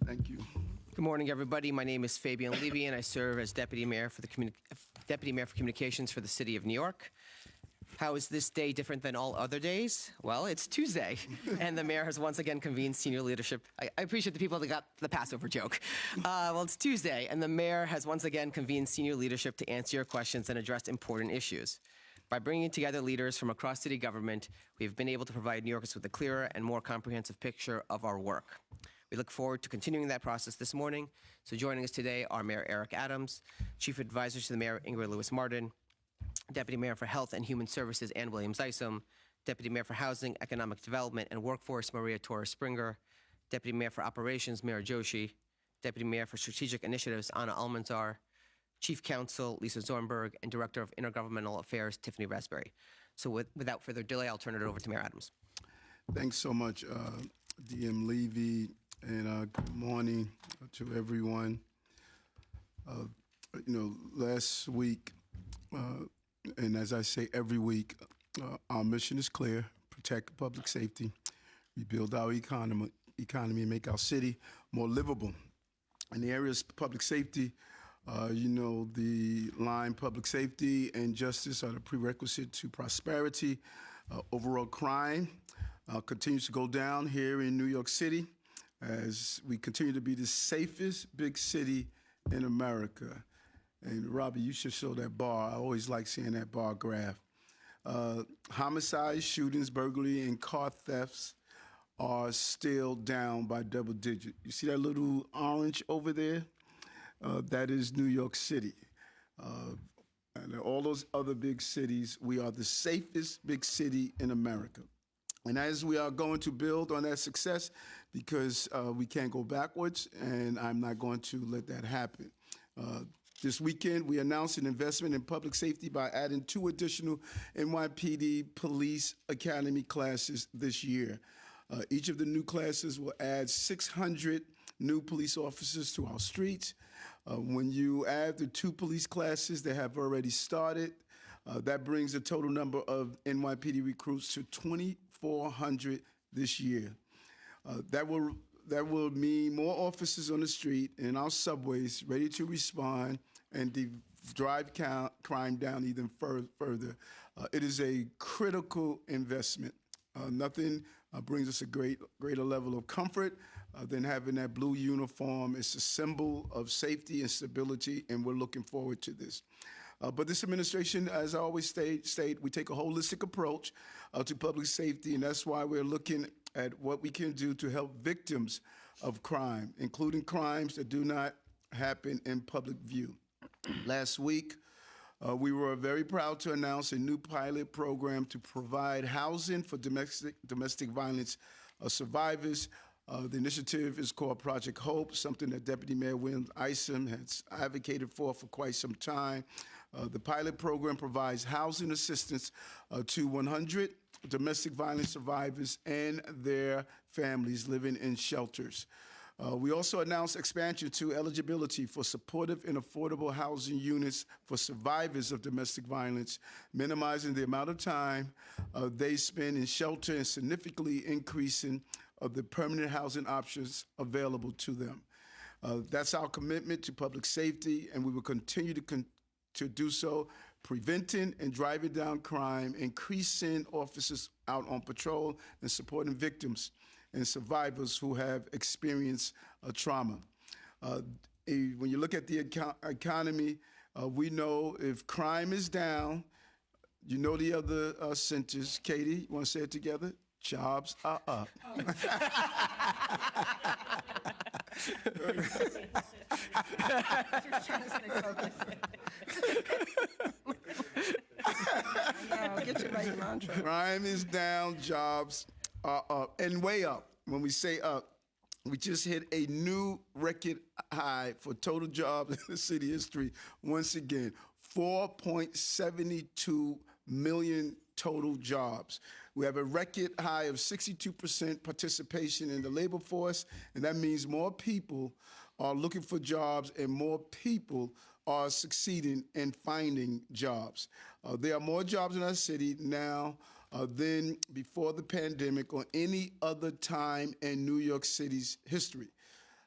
Thank you. Good morning, everybody. My name is Fabian Levy, and I serve as Deputy Mayor for Communications for the City of New York. How is this day different than all other days? Well, it's Tuesday, and the mayor has once again convened senior leadership. I appreciate the people that got the Passover joke. Well, it's Tuesday, and the mayor has once again convened senior leadership to answer your questions and address important issues. By bringing together leaders from across city government, we've been able to provide New Yorkers with a clearer and more comprehensive picture of our work. We look forward to continuing that process this morning. So joining us today are Mayor Eric Adams, Chief Advisors to the Mayor Ingrid Lewis-Martin, Deputy Mayor for Health and Human Services Ann Williams Isom, Deputy Mayor for Housing, Economic Development, and Workforce Maria Torres Springer, Deputy Mayor for Operations Mayor Joshi, Deputy Mayor for Strategic Initiatives Anna Almanzar, Chief Counsel Lisa Zornberg, and Director of Intergovernmental Affairs Tiffany Raspberry. So without further delay, I'll turn it over to Mayor Adams. Thanks so much, DM Levy, and good morning to everyone. Last week, and as I say every week, our mission is clear: protect public safety, rebuild our economy, and make our city more livable. In the areas of public safety, the line public safety and justice are the prerequisite to prosperity. Overall crime continues to go down here in New York City as we continue to be the safest big city in America. And Robbie, you should show that bar. I always like seeing that bar graph. Homicides, shootings, burglary, and car thefts are still down by double digit. You see that little orange over there? That is New York City. And all those other big cities, we are the safest big city in America. And as we are going to build on that success, because we can't go backwards, and I'm not going to let that happen. This weekend, we announced an investment in public safety by adding 2 additional NYPD Police Academy classes this year. Each of the new classes will add 600 new police officers to our streets. When you add the 2 police classes that have already started, that brings the total number of NYPD recruits to 2,400 this year. That will mean more officers on the street and our subways ready to respond and drive crime down even further. It is a critical investment. Nothing brings us a greater level of comfort than having that blue uniform. It's a symbol of safety and stability, and we're looking forward to this. But this administration, as I always state, we take a holistic approach to public safety, and that's why we're looking at what we can do to help victims of crime, including crimes that do not happen in public view. Last week, we were very proud to announce a new pilot program to provide housing for domestic violence survivors. The initiative is called Project Hope, something that Deputy Mayor Williams Isom has advocated for quite some time. The pilot program provides housing assistance to 100 domestic violence survivors and their families living in shelters. We also announced expansion to eligibility for supportive and affordable housing units for survivors of domestic violence, minimizing the amount of time they spend in shelter and significantly increasing the permanent housing options available to them. That's our commitment to public safety, and we will continue to do so, preventing and driving down crime, increasing officers out on patrol, and supporting victims and survivors who have experienced trauma. When you look at the economy, we know if crime is down, you know the other sentence. Katie, you want to say it together? Jobs are up. Get your right mantra. Crime is down, jobs are up, and way up. When we say up, we just hit a new record high for total jobs in the city history. Once again, 4.72 million total jobs. We have a record high of 62% participation in the labor force, and that means more people are looking for jobs and more people are succeeding in finding jobs. There are more jobs in our city now than before the pandemic or any other time in New York City's history.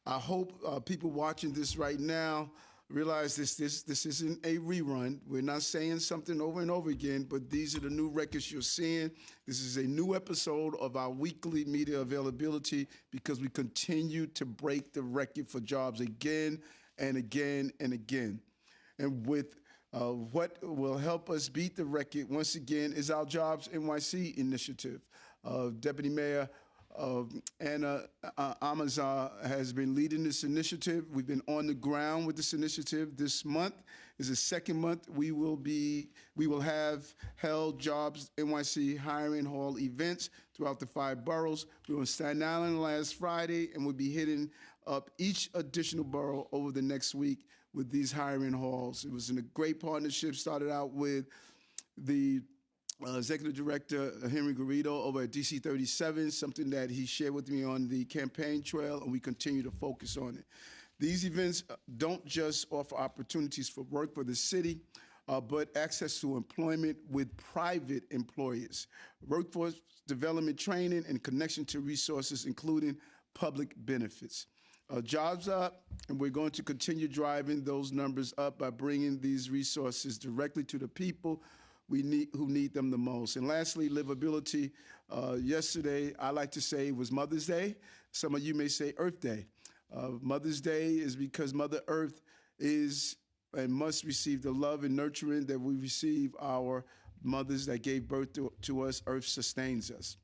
I hope people watching this right now realize this isn't a rerun. We're not saying something over and over again, but these are the new records you're seeing. This is a new episode of our weekly media availability because we continue to break the record for jobs again and again and again. And with what will help us beat the record once again is our Jobs NYC initiative. Deputy Mayor Anna Amazar has been leading this initiative. We've been on the ground with this initiative. This month is the second month we will have held Jobs NYC hiring hall events throughout the 5 boroughs. We were in Staten Island last Friday, and we'll be hitting up each additional borough over the next week with these hiring halls. It was in a great partnership. Started out with the Executive Director Henry Garrido over at DC 37, something that he shared with me on the campaign trail, and we continue to focus on it. These events don't just offer opportunities for work for the city, but access to employment with private employers, workforce development training, and connection to resources, including public benefits. Jobs up, and we're going to continue driving those numbers up by bringing these resources directly to the people who need them the most. And lastly, livability. Yesterday, I like to say, was Mother's Day. Some of you may say Earth Day. Mother's Day is because Mother Earth is and must receive the love and nurturing that we receive our mothers that gave birth to us. Earth sustains us.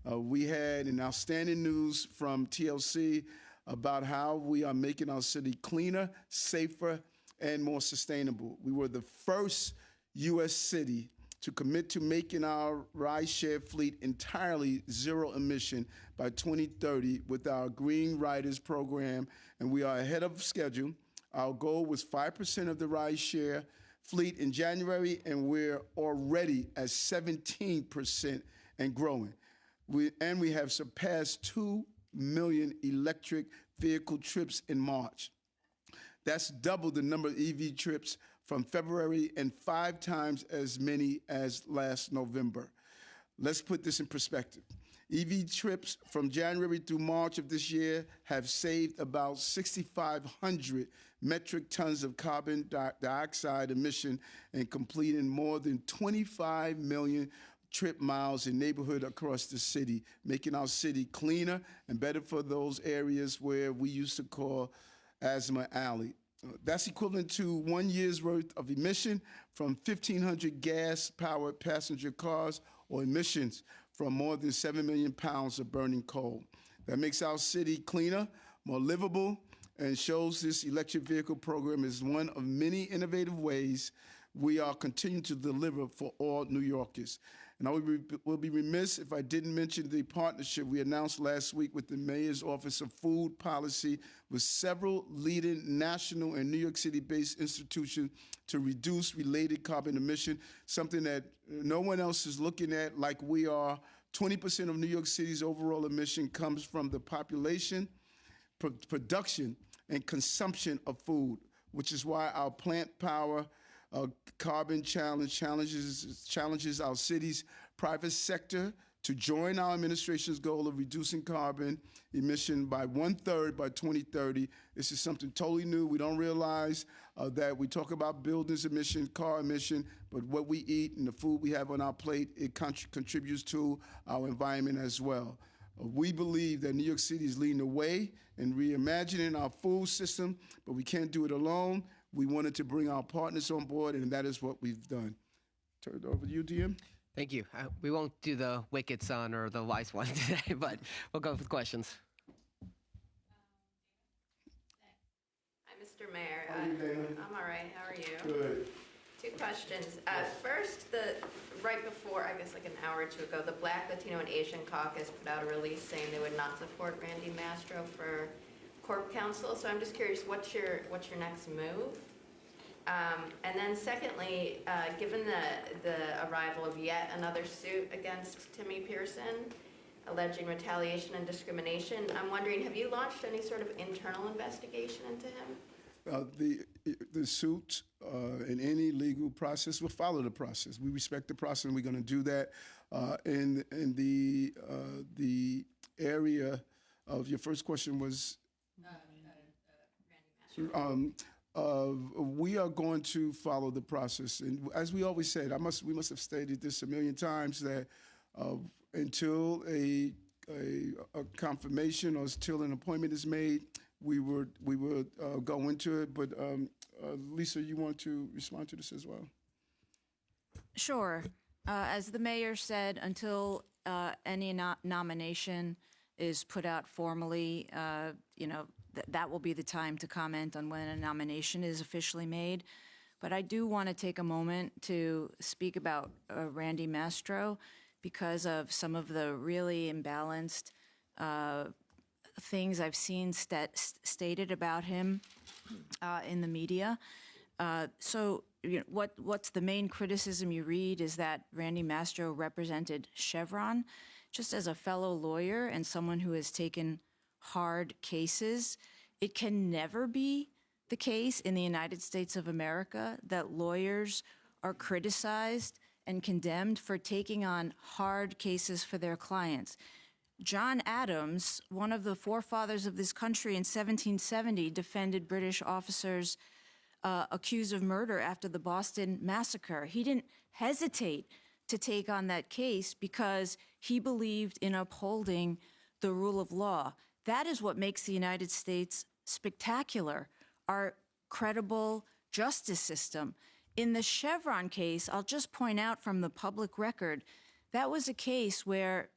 We had an outstanding news from TLC about how we are making our city cleaner, safer, and more sustainable. We were the first U.S. city to commit to making our rideshare fleet entirely zero emission by 2030 with our Green Riders program, and we are ahead of schedule. Our goal was 5% of the rideshare fleet in January, and we're already at 17% and growing. We have surpassed 2 million electric vehicle trips in March. That's double the number of EV trips from February and 5 times as many as last November. Let's put this in perspective. EV trips from January through March of this year have saved about 6,500 metric tons of carbon dioxide emission and completing more than 25 million trip miles in neighborhood across the city, making our city cleaner and better for those areas where we used to call Asthma Alley. That's equivalent to 1 year's worth of emission from 1,500 gas-powered passenger cars or emissions from more than 7 million pounds of burning coal. That makes our city cleaner, more livable, and shows this electric vehicle program is one of many innovative ways we are continuing to deliver for all New Yorkers. And I will be remiss if I didn't mention the partnership we announced last week with the Mayor's Office of Food Policy with several leading national and New York City-based institutions to reduce related carbon emission, something that no one else is looking at like we are. 20% of New York City's overall emission comes from the population, production, and consumption of food, which is why our plant power carbon challenges our city's private sector to join our administration's goal of reducing carbon emission by 1/3 by 2030. This is something totally new. We don't realize that we talk about buildings emission, car emission, but what we eat and the food we have on our plate, it contributes to our environment as well. We believe that New York City is leading the way in reimagining our food system, but we can't do it alone. We wanted to bring our partners on board, and that is what we've done. Turn it over to you, DM. Thank you. We won't do the wicked son or the wise one today, but we'll go with questions. Hi, Mr. Mayor. How are you, Dana? I'm all right. How are you? Good. 2 questions. First, right before, I guess like an hour or 2 ago, the Black, Latino, and Asian Caucus put out a release saying they would not support Randy Mastro for Corp Counsel. So I'm just curious, what's your next move? And then secondly, given the arrival of yet another suit against Timmy Pearson, alleging retaliation and discrimination, I'm wondering, have you launched any sort of internal investigation into him? The suit in any legal process will follow the process. We respect the process, and we're going to do that. In the area of your first question was We are going to follow the process, and as we always said, we must have stated this a million times that until a confirmation or until an appointment is made, we would go into it. But Lisa, you want to respond to this as well? Sure. As the mayor said, until any nomination is put out formally, that will be the time to comment on when a nomination is officially made. But I do want to take a moment to speak about Randy Mastro because of some of the really imbalanced things I've seen stated about him in the media. What's the main criticism you read is that Randy Mastro represented Chevron. Just as a fellow lawyer and someone who has taken hard cases, it can never be the case in the United States of America that lawyers are criticized and condemned for taking on hard cases for their clients. John Adams, one of the forefathers of this country in 1770, defended British officers accused of murder after the Boston Massacre. He didn't hesitate to take on that case because he believed in upholding the rule of law. That is what makes the United States spectacular, our credible justice system. In the Chevron case, I'll just point out from the public record, that was a case where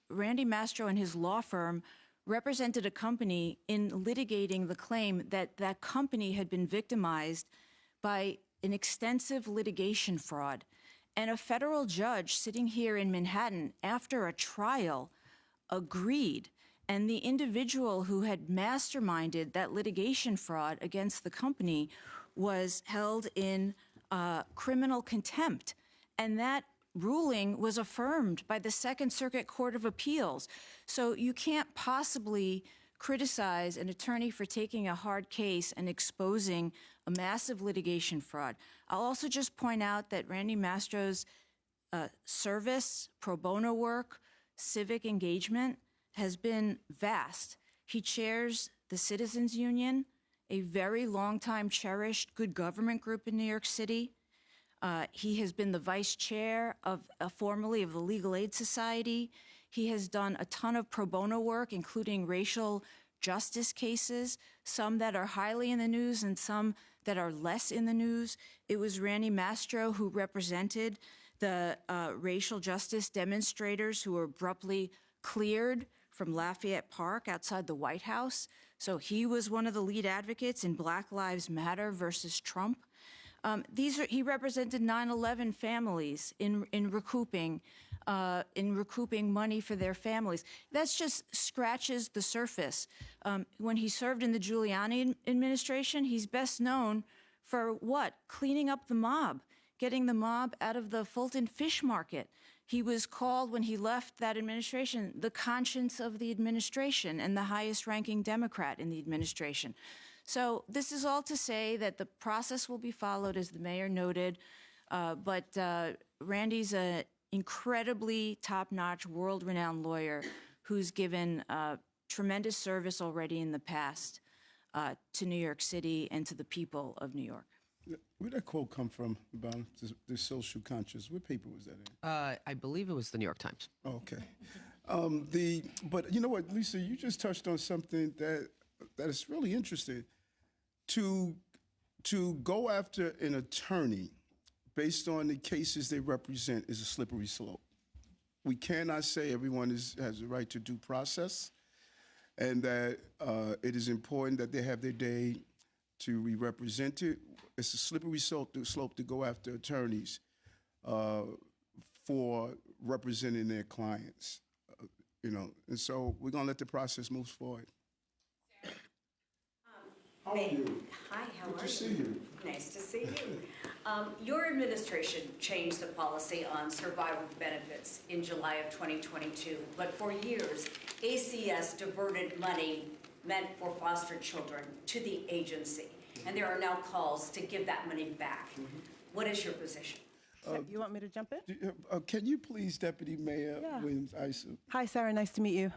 Randy Mastro and his law firm represented a company in litigating the claim that that company had been victimized by an extensive litigation fraud. And a federal judge sitting here in Manhattan after a trial agreed. And the individual who had masterminded that litigation fraud against the company was held in criminal contempt. And that ruling was affirmed by the Second Circuit Court of Appeals. So you can't possibly criticize an attorney for taking a hard case and exposing a massive litigation fraud. I'll also just point out that Randy Mastro's service, pro bono work, civic engagement has been vast. He chairs the Citizens Union, a very long-time cherished good government group in New York City. He has been the vice chair of formerly of the Legal Aid Society. He has done a ton of pro bono work, including racial justice cases, some that are highly in the news and some that are less in the news. It was Randy Mastro who represented the racial justice demonstrators who were abruptly cleared from Lafayette Park outside the White House. So he was one of the lead advocates in Black Lives Matter versus Trump. He represented 9/11 families in recouping money for their families. That just scratches the surface. When he served in the Giuliani administration, he's best known for what? Cleaning up the mob, getting the mob out of the Fulton Fish Market. He was called, when he left that administration, the conscience of the administration and the highest-ranking Democrat in the administration. So this is all to say that the process will be followed, as the mayor noted, but Randy's an incredibly top-notch, world-renowned lawyer who's given tremendous service already in the past to New York City and to the people of New York. Where'd that quote come from about the social conscious? What paper was that in? I believe it was the New York Times. Oh, okay. But you know what, Lisa, you just touched on something that is really interesting. To go after an attorney based on the cases they represent is a slippery slope. We cannot say everyone has the right to due process, and that it is important that they have their day to be represented. It's a slippery slope to go after attorneys for representing their clients, And so we're gonna let the process move forward. How are you? Hi, how are you? Good to see you. Nice to see you. Your administration changed the policy on survival benefits in July of 2022, but for years, ACS diverted money meant for foster children to the agency, and there are now calls to give that money back. What is your position? You want me to jump in? Can you please, Deputy Mayor Yeah. Williams-Isa? Hi, Sarah. Nice to meet you.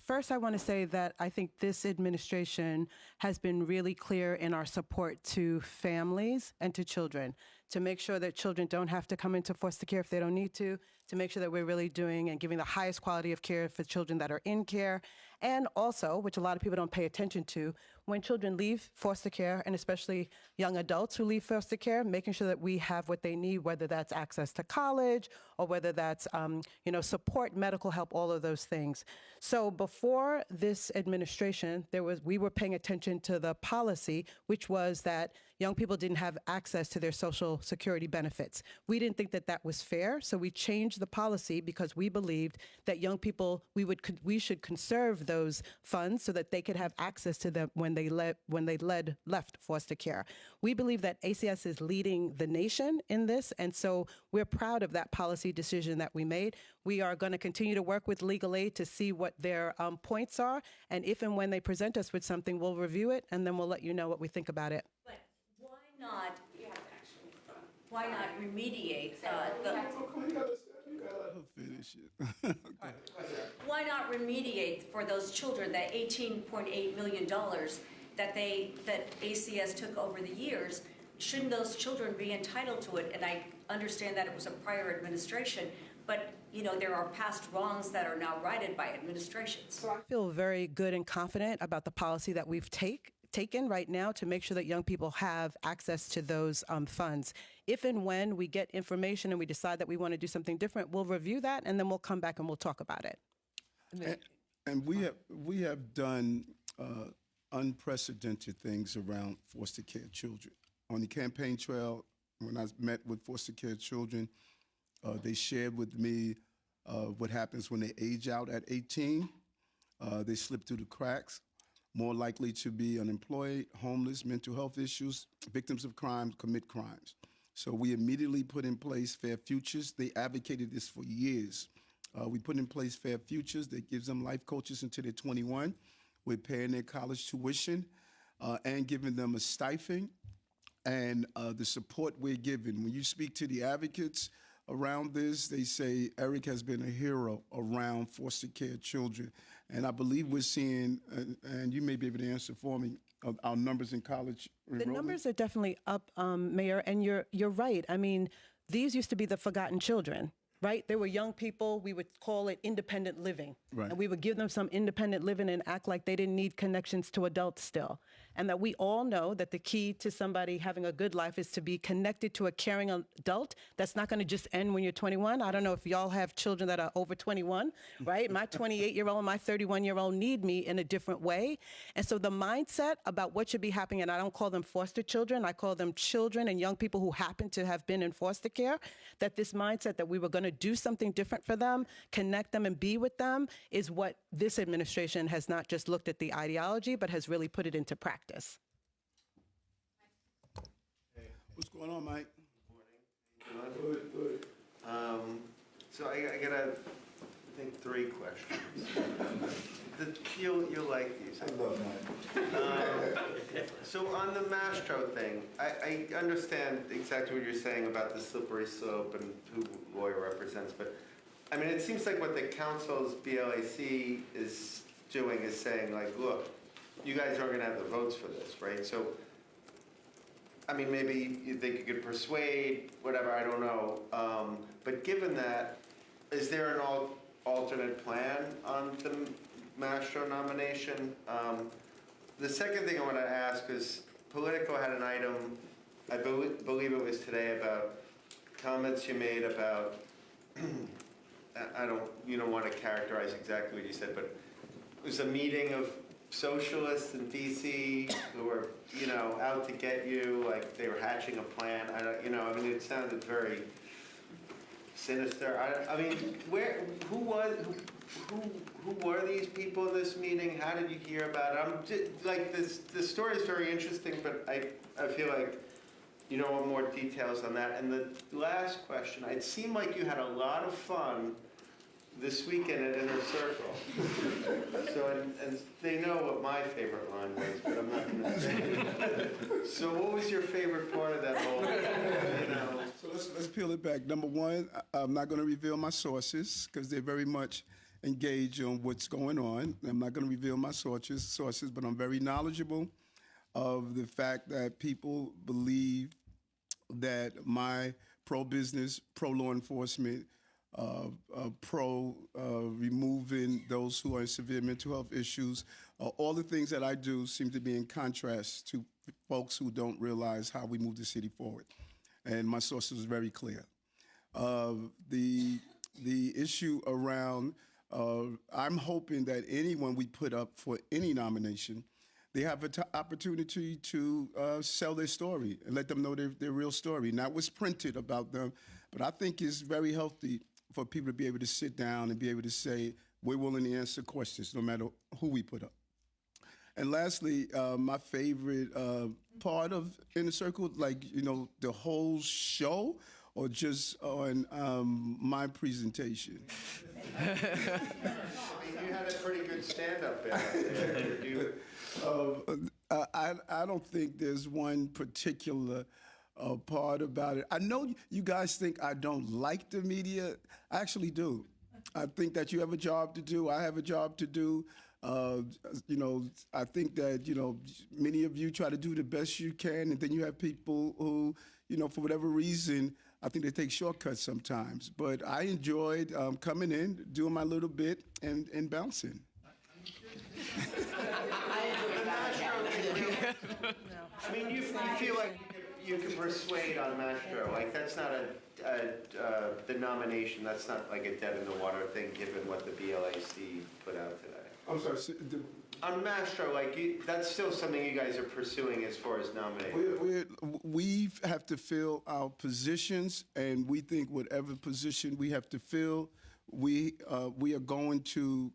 First, I want to say that I think this administration has been really clear in our support to families and to children, to make sure that children don't have to come into foster care if they don't need to make sure that we're really doing and giving the highest quality of care for children that are in care. And also, which a lot of people don't pay attention to, when children leave foster care, and especially young adults who leave foster care, making sure that we have what they need, whether that's access to college or whether that's support, medical help, all of those things. So before this administration, we were paying attention to the policy, which was that young people didn't have access to their Social Security benefits. We didn't think that that was fair, so we changed the policy because we believed that young people, we should conserve those funds so that they could have access to them when they left foster care. We believe that ACS is leading the nation in this, and so we're proud of that policy decision that we made. We are going to continue to work with legal aid to see what their points are, and if and when they present us with something, we'll review it, and then we'll let you know what we think about it. But why not remediate Finish it. why not remediate for those children that $18.8 million that ACS took over the years? Shouldn't those children be entitled to it? And I understand that it was a prior administration, but there are past wrongs that are now righted by administrations. So I feel very good and confident about the policy that we've taken right now to make sure that young people have access to those funds. If and when we get information and we decide that we want to do something different, we'll review that and then we'll come back and we'll talk about it. And we have done unprecedented things around foster care children. On the campaign trail, when I met with foster care children, they shared with me what happens when they age out at 18. They slip through the cracks, more likely to be unemployed, homeless, mental health issues, victims of crime, commit crimes. So we immediately put in place Fair Futures. They advocated this for years. We put in place Fair Futures that gives them life coaches until they're 21. We're paying their college tuition and giving them a stipend. And the support we're giving. When you speak to the advocates around this, they say Eric has been a hero around foster care children. And I believe we're seeing, and you may be able to answer for me, our numbers in college enrollment. The numbers are definitely up, Mayor, and you're right. I mean, these used to be the forgotten children, right? They were young people. We would call it independent living. Right. And we would give them some independent living and act like they didn't need connections to adults still. And that we all know that the key to somebody having a good life is to be connected to a caring adult. That's not going to just end when you're 21. I don't know if y'all have children that are over 21, right? My 28-year-old and my 31-year-old need me in a different way. And so the mindset about what should be happening, and I don't call them foster children, I call them children and young people who happen to have been in foster care, that this mindset that we were going to do something different for them, connect them and be with them, is what this administration has not just looked at the ideology, but has really put it into practice. What's going on, Mike? Good. So I got, I think, 3 questions. You'll like these. I love Mike. So on the Mastro thing, I understand exactly what you're saying about the slippery slope and who the lawyer represents, but I mean, it seems like what the council's BLAC is doing is saying, like, look, you guys aren't going to have the votes for this, right? So, I mean, maybe you think you could persuade, whatever, I don't know. But given that, is there an alternate plan on the Mastro nomination? The second thing I want to ask is, Politico had an item, I believe it was today, about comments you made about, you don't want to characterize exactly what you said, but it was a meeting of socialists in DC who were, out to get you, like they were hatching a plan. I mean, it sounded very sinister. I mean, who were these people in this meeting? How did you hear about it? I'm just, like, this story is very interesting, but I feel like you want more details on that. And the last question, it seemed like you had a lot of fun this weekend at Inner Circle. So, and they know what my favorite line was, but I'm not going to say it. So what was your favorite part of that whole, So let's peel it back. Number one, I'm not going to reveal my sources because they're very much engage on what's going on. I'm not going to reveal my sources, but I'm very knowledgeable of the fact that people believe that my pro-business, pro-law enforcement, pro removing those who are in severe mental health issues, all the things that I do seem to be in contrast to folks who don't realize how we move the city forward. And my sources is very clear. The issue around, I'm hoping that anyone we put up for any nomination, they have an opportunity to sell their story and let them know their real story, not what's printed about them. But I think it's very healthy for people to be able to sit down and be able to say, we're willing to answer questions no matter who we put up. And lastly, my favorite part of Inner Circle, like, the whole show or just on my presentation? I mean, you had a pretty good stand-up there. I don't think there's one particular part about it. I know you guys think I don't like the media. I actually do. I think that you have a job to do. I have a job to do. I think that, many of you try to do the best you can, and then you have people who, for whatever reason, I think they take shortcuts sometimes. But I enjoyed coming in, doing my little bit, and bouncing. I mean, you feel like you can persuade on Mastro. Like, that's not the nomination, that's not like a dead in the water thing, given what the BLAC put out today. I'm sorry. On Mastro, that's still something you guys are pursuing as far as nominating. We have to fill our positions, and we think whatever position we have to fill, we are going to.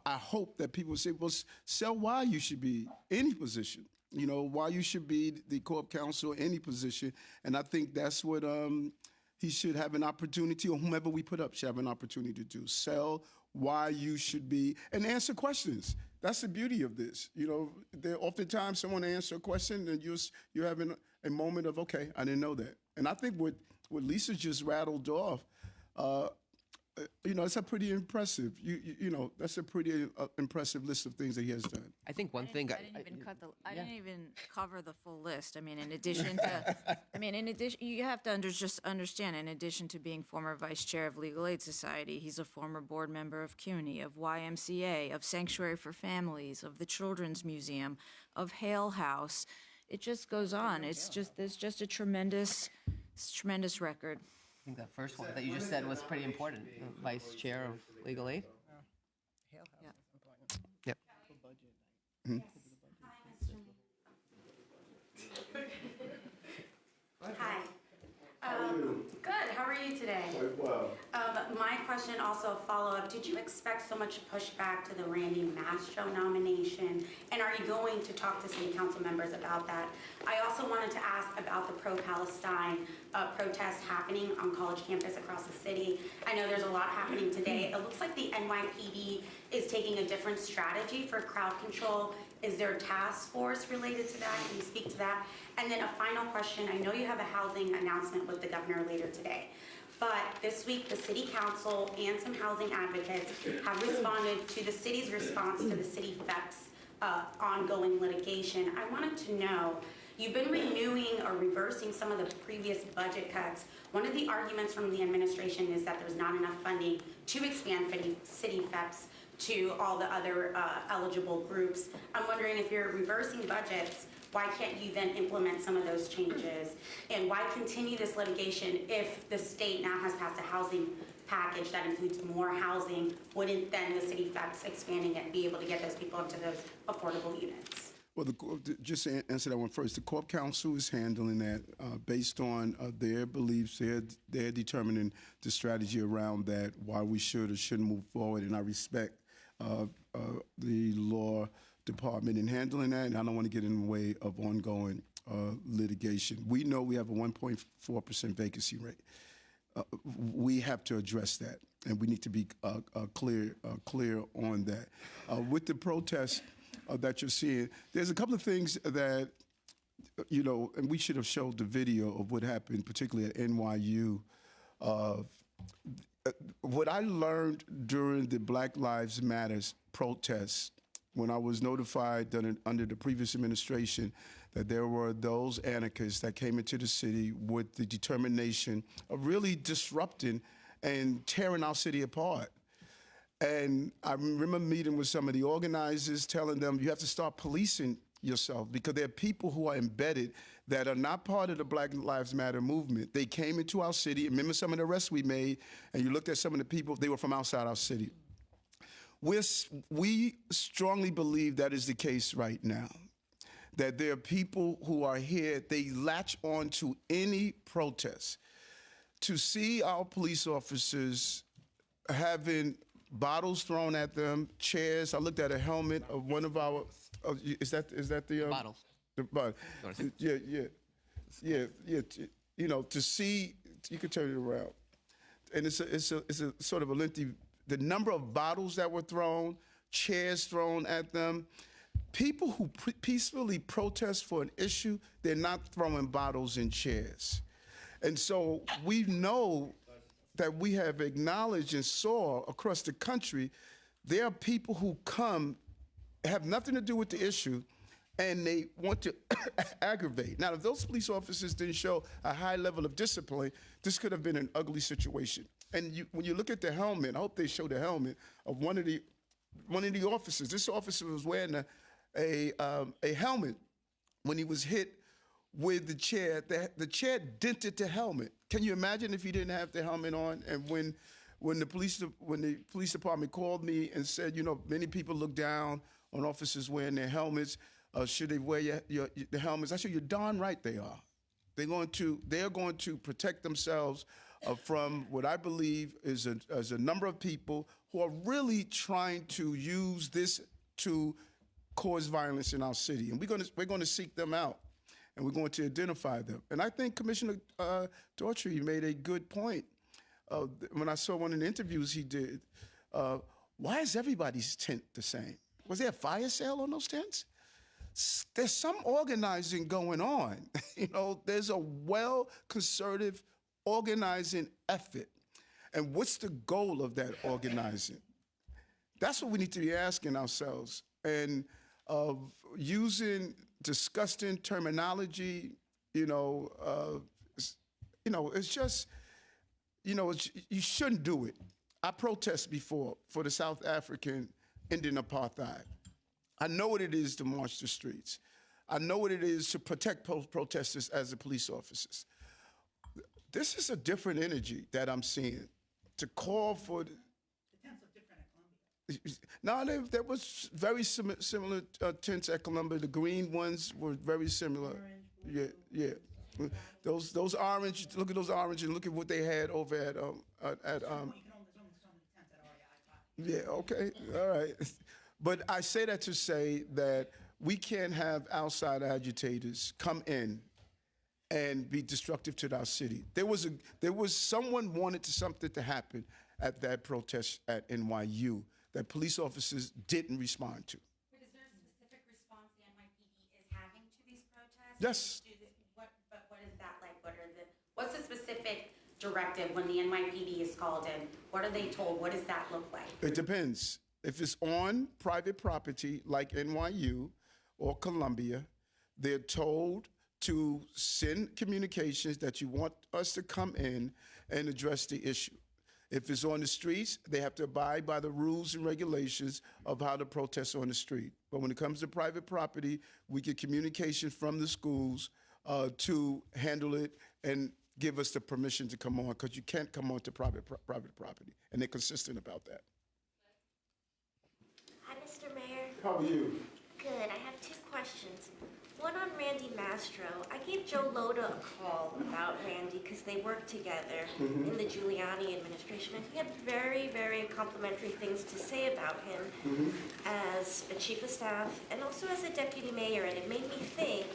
I hope that people say, well, sell why you should be any position. Why you should be the corp counsel, any position. And I think that's what he should have an opportunity, or whomever we put up should have an opportunity to do. Sell why you should be, and answer questions. That's the beauty of this. There oftentimes someone answer a question, and you're having a moment of, okay, I didn't know that. And I think what Lisa just rattled off, it's a pretty impressive. That's a pretty impressive list of things that he has done. I think one thing I didn't even cover the full list. I mean, in addition to, you have to just understand, in addition to being former vice chair of Legal Aid Society, he's a former board member of CUNY, of YMCA, of Sanctuary for Families, of the Children's Museum, of Hale House. It just goes on. There's just a tremendous record. I think that first one that you just said was pretty important. Vice chair of Legal Aid. Yep. Hi. Good. How are you today? Quite well. My question, also a follow-up. Did you expect so much pushback to the Randy Mastro nomination? And are you going to talk to city council members about that? I also wanted to ask about the pro-Palestine protest happening on college campus across the city. I know there's a lot happening today. It looks like the NYPD is taking a different strategy for crowd control. Is there a task force related to that? Can you speak to that? And then a final question. I know you have a housing announcement with the governor later today, but this week the city council and some housing advocates have responded to the city's response to the city FEP's ongoing litigation. I wanted to know, you've been renewing or reversing some of the previous budget cuts. One of the arguments from the administration is that there's not enough funding to expand city FEPs to all the other eligible groups. I'm wondering, if you're reversing budgets, why can't you then implement some of those changes? And why continue this litigation if the state now has passed a housing package that includes more housing? Wouldn't then the city FEPs expanding it be able to get those people into those affordable units? Well, just to answer that one first, the Corp Council is handling that based on their beliefs. They're determining the strategy around that, why we should or shouldn't move forward, and I respect the law department in handling that, and I don't want to get in the way of ongoing litigation. We know we have a 1.4% vacancy rate. We have to address that, and we need to be clear on that. With the protests that you're seeing, there's a couple of things that, and we should have showed the video of what happened, particularly at NYU. what I learned during the Black Lives Matters protests, when I was notified that under the previous administration that there were those anarchists that came into the city with the determination of really disrupting and tearing our city apart. And I remember meeting with some of the organizers, telling them you have to start policing yourself because there are people who are embedded that are not part of the Black Lives Matter movement. They came into our city. Remember some of the arrests we made, and you looked at some of the people, they were from outside our city. We strongly believe that is the case right now, that there are people who are here, they latch on to any protest. To see our police officers having bottles thrown at them, chairs. I looked at a helmet of one of our. Is that the Bottles. The bottle. Yeah. You know, to see, you could turn it around, and it's a sort of a lengthy. The number of bottles that were thrown, chairs thrown at them. People who peacefully protest for an issue, they're not throwing bottles and chairs, and so we know that we have acknowledged and saw across the country, there are people who come, have nothing to do with the issue, and they want to aggravate. Now, if those police officers didn't show a high level of discipline, this could have been an ugly situation. And when you look at the helmet, I hope they show the helmet of one of the officers. This officer was wearing a helmet when he was hit with the chair. The chair dented the helmet. Can you imagine if he didn't have the helmet on? And when the police department called me and said, you know, many people look down on officers wearing their helmets. Should they wear the helmets? I said, you're darn right they are. They're going to protect themselves from what I believe is a number of people who are really trying to use this to cause violence in our city, and we're going to seek them out. And we're going to identify them. And I think Commissioner Daughtry made a good point. When I saw one of the interviews he did, why is everybody's tent the same? Was there a fire sale on those tents? There's some organizing going on. You know, there's a well-concerted organizing effort. And what's the goal of that organizing? That's what we need to be asking ourselves. And using disgusting terminology, it's just, you shouldn't do it. I protested before for the South African Indian apartheid. I know what it is to march the streets. I know what it is to protect protesters as the police officers. This is a different energy that I'm seeing. To call for the tents are different at Columbia. No, there was very similar tents at Columbia. The green ones were very similar. Orange, yeah. Those orange. Look at those orange, and look at what they had over at Yeah. Okay. All right. But I say that to say that we can't have outside agitators come in and be destructive to our city. There was someone wanted something to happen at that protest at NYU that police officers didn't respond to. But is there a specific response the NYPD is having to these protests? Yes. But what is that like? What's the specific directive when the NYPD is called in? What are they told? What does that look like? It depends. If it's on private property like NYU or Columbia, they're told to send communications that you want us to come in and address the issue. If it's on the streets, they have to abide by the rules and regulations of how to protest on the street. But when it comes to private property, we get communication from the schools to handle it and give us the permission to come on, because you can't come on to private property, and they're consistent about that. Hi, Mr. Mayor. How are you? Good. I have two questions. One on Randy Mastro. I gave Joe Loda a call about Randy because they worked together in the Giuliani administration, and he had very, very complimentary things to say about him as a chief of staff and also as a deputy mayor. And it made me think,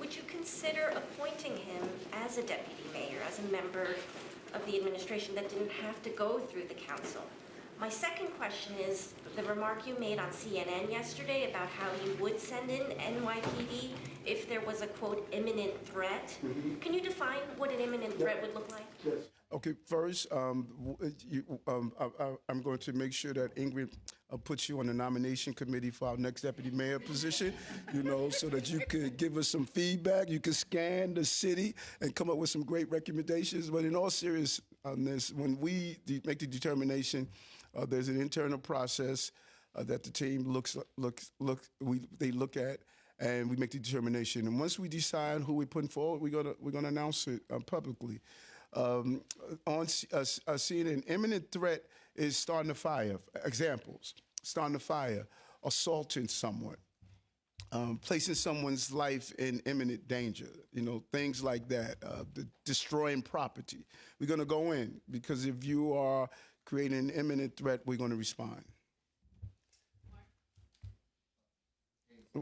would you consider appointing him as a deputy mayor, as a member of the administration that didn't have to go through the council? My second question is the remark you made on CNN yesterday about how you would send in NYPD if there was a, quote, imminent threat. Can you define what an imminent threat would look like? Yes. Okay, first, I'm going to make sure that Ingrid puts you on the nomination committee for our next deputy mayor position, so that you could give us some feedback. You can scan the city and come up with some great recommendations. But in all seriousness, when we make the determination, there's an internal process that the team they look at, and we make the determination. And once we decide who we're putting forward, we're gonna announce it publicly. Seeing an imminent threat is starting a fire. Examples: starting a fire, assaulting someone, placing someone's life in imminent danger. Things like that. Destroying property. We're going to go in because if you are creating an imminent threat, we're going to respond.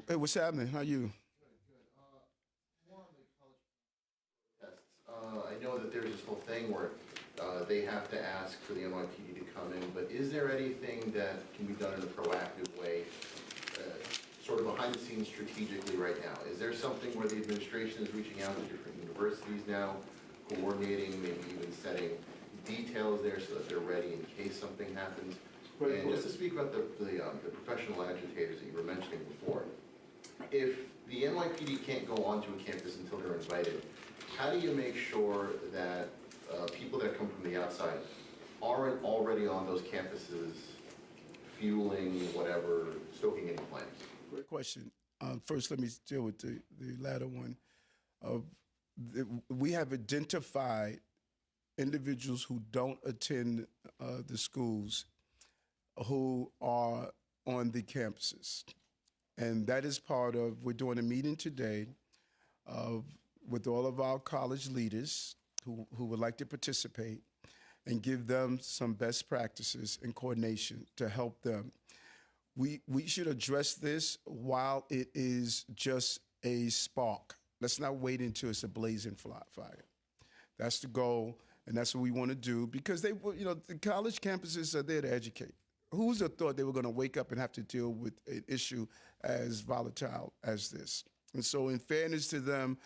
Hey, what's happening? How are you? I know that there's this whole thing where they have to ask for the NYPD to come in, but is there anything that can be done in a proactive way, sort of behind the scenes strategically right now? Is there something where the administration is reaching out to different universities now, coordinating, maybe even setting details there so that they're ready in case something happens? Right. And just to speak about the professional agitators that you were mentioning before, if the NYPD can't go onto a campus until they're invited, how do you make sure that people that come from the outside aren't already on those campuses fueling whatever, stoking any flames? Great question. First, let me deal with the latter one. We have identified individuals who don't attend the schools who are on the campuses. And that is part of, we're doing a meeting today with all of our college leaders who would like to participate and give them some best practices and coordination to help them. We should address this while it is just a spark. Let's not wait until it's a blazing fire. That's the goal, and that's what we want to do because the college campuses are there to educate. Who's have thought they were going to wake up and have to deal with an issue as volatile as this? And so in fairness to them,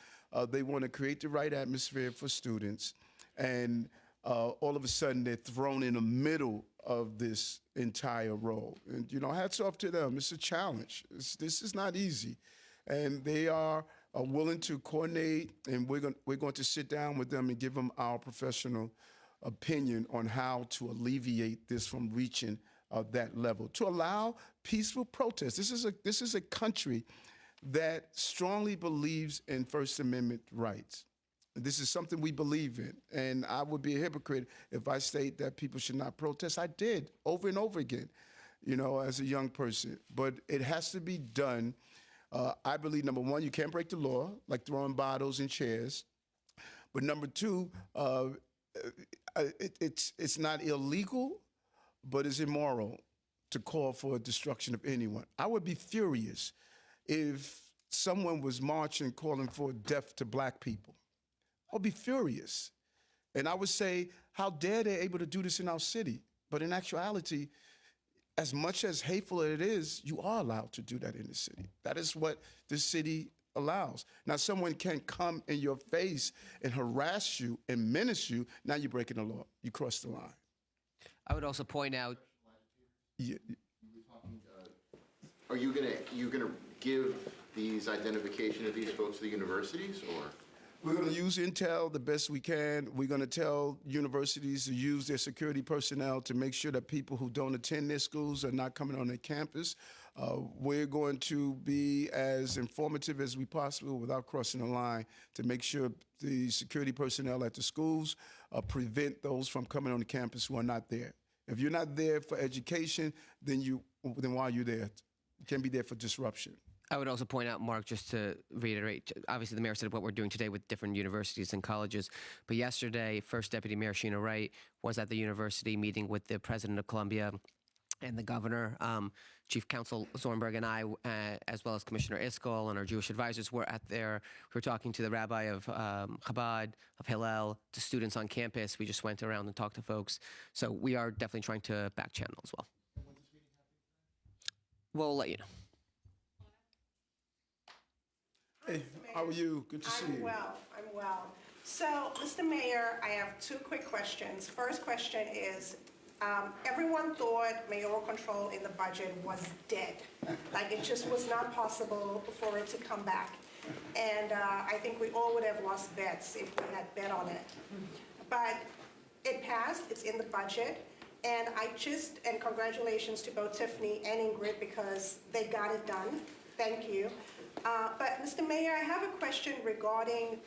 they want to create the right atmosphere for students, and all of a sudden they're thrown in the middle of this entire role. And, hats off to them. It's a challenge. This is not easy. And they are willing to coordinate, and we're going to sit down with them and give them our professional opinion on how to alleviate this from reaching that level, to allow peaceful protest. This is a country that strongly believes in First Amendment rights. This is something we believe in, and I would be a hypocrite if I state that people should not protest. I did over and over again, as a young person, but it has to be done. I believe, number one, you can't break the law, like throwing bottles and chairs, but number two, it's not illegal, but it's immoral to call for destruction of anyone. I would be furious if someone was marching calling for death to black people. I would be furious. And I would say, how dare they able to do this in our city? But in actuality, as much as hateful as it is, you are allowed to do that in the city. That is what the city allows. Now, someone can come in your face and harass you and menace you. Now you're breaking the law. You crossed the line. I would also point out. Yeah. Are you gonna give these identification of these folks to the universities, or? We're going to use intel the best we can. We're going to tell universities to use their security personnel to make sure that people who don't attend their schools are not coming on their campus. We're going to be as informative as we possibly without crossing the line to make sure the security personnel at the schools prevent those from coming on the campus who are not there. If you're not there for education, then why are you there? You can't be there for disruption. I would also point out, Mark, just to reiterate, obviously the mayor said what we're doing today with different universities and colleges, but yesterday, First Deputy Mayor Sheena Wright was at the university meeting with the president of Columbia and the governor Chief Counsel Zornberg and I, as well as Commissioner Iskol and our Jewish advisors, were at there. We were talking to the rabbi of Chabad, of Hillel, to students on campus. We just went around and talked to folks. So we are definitely trying to back channel as well. We'll let you know. Hey, how are you? Good to see you. I'm well. So, Mr. Mayor, I have two quick questions. First question is, everyone thought mayoral control in the budget was dead. Like, it just was not possible for it to come back. And I think we all would have lost bets if we had bet on it. But it passed, it's in the budget. And and congratulations to both Tiffany and Ingrid because they got it done. Thank you. But Mr. Mayor, I have a question regarding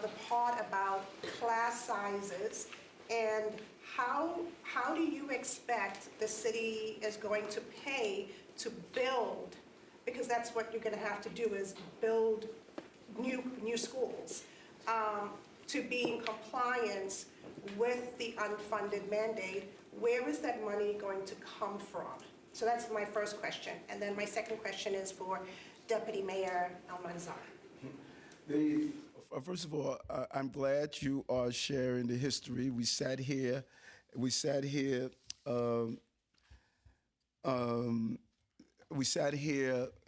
the part about class sizes and how do you expect the city is going to pay to build, because that's what you're going to have to do is build new schools, to be in compliance with the unfunded mandate. Where is that money going to come from? So that's my first question. And then my second question is for Deputy Mayor Almanzar. First of all, I'm glad you are sharing the history. We sat here,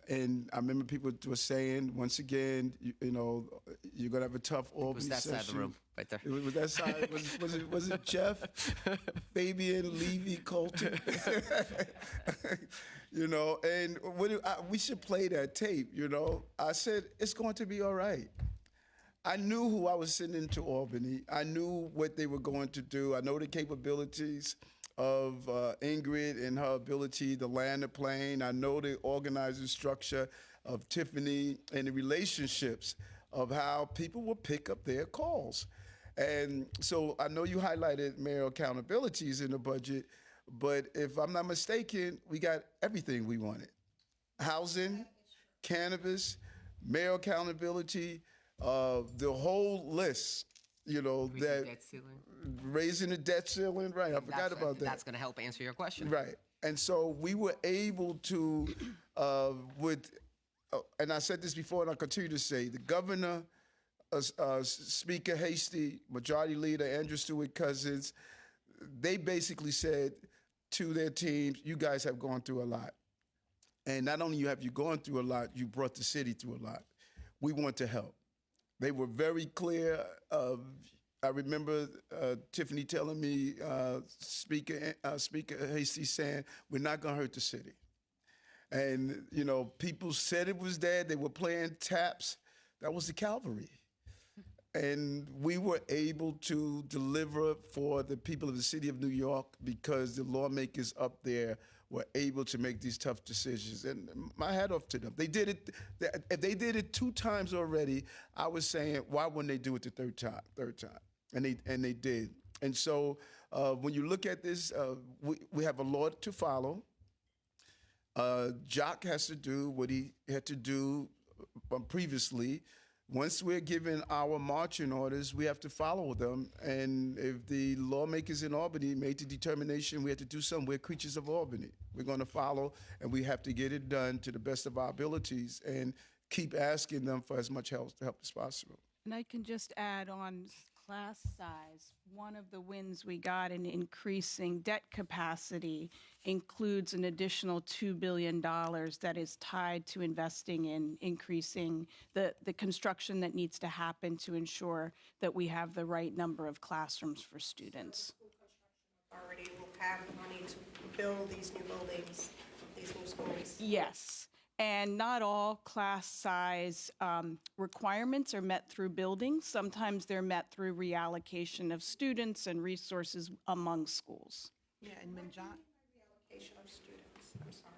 and I remember people were saying, once again, you know, you're gonna have a tough Albany Was that session. side of the room, right there? Was that side? Was it Jeff, Fabian, Levy, Colton? You know, and we should play that tape. You know, I said it's going to be all right. I knew who I was sending to Albany. I knew what they were going to do. I know the capabilities of Ingrid and her ability to land a plane. I know the organizing structure of Tiffany and the relationships of how people will pick up their calls. And so I know you highlighted mayor accountabilities in the budget, but if I'm not mistaken, we got everything we wanted. Housing, cannabis, mayor accountability, the whole list, you know, that Debt ceiling. raising the debt ceiling, right? I forgot about that. That's going to help answer your question. Right. And so we were able to, and I said this before and I continue to say, the governor, Speaker Hasty, Majority Leader Andrew Stewart Cousins, they basically said to their teams, you guys have gone through a lot. And not only have you gone through a lot, you brought the city through a lot. We want to help. They were very clear. I remember Tiffany telling me, Speaker Hasty saying, we're not going to hurt the city. And, you know, people said it was dead. They were playing taps. That was the cavalry. And we were able to deliver for the people of the city of New York because the lawmakers up there were able to make these tough decisions. And my hat off to them. They did it. If they did it 2 times already, I was saying, why wouldn't they do it the third time? And they did. And so when you look at this, we have a law to follow. Jock has to do what he had to do previously. Once we're given our marching orders, we have to follow them. And if the lawmakers in Albany made the determination we had to do something, we're creatures of Albany. We're going to follow, and we have to get it done to the best of our abilities and keep asking them for as much help as possible. And I can just add on class size. One of the wins we got in increasing debt capacity includes an additional $2 billion that is tied to investing in increasing the construction that needs to happen to ensure that we have the right number of classrooms for students. Authority will have the money to build these new buildings, these new schools. Yes. And not all class size requirements are met through buildings. Sometimes they're met through reallocation of students and resources among schools. Yeah, and reallocation of students, I'm sorry.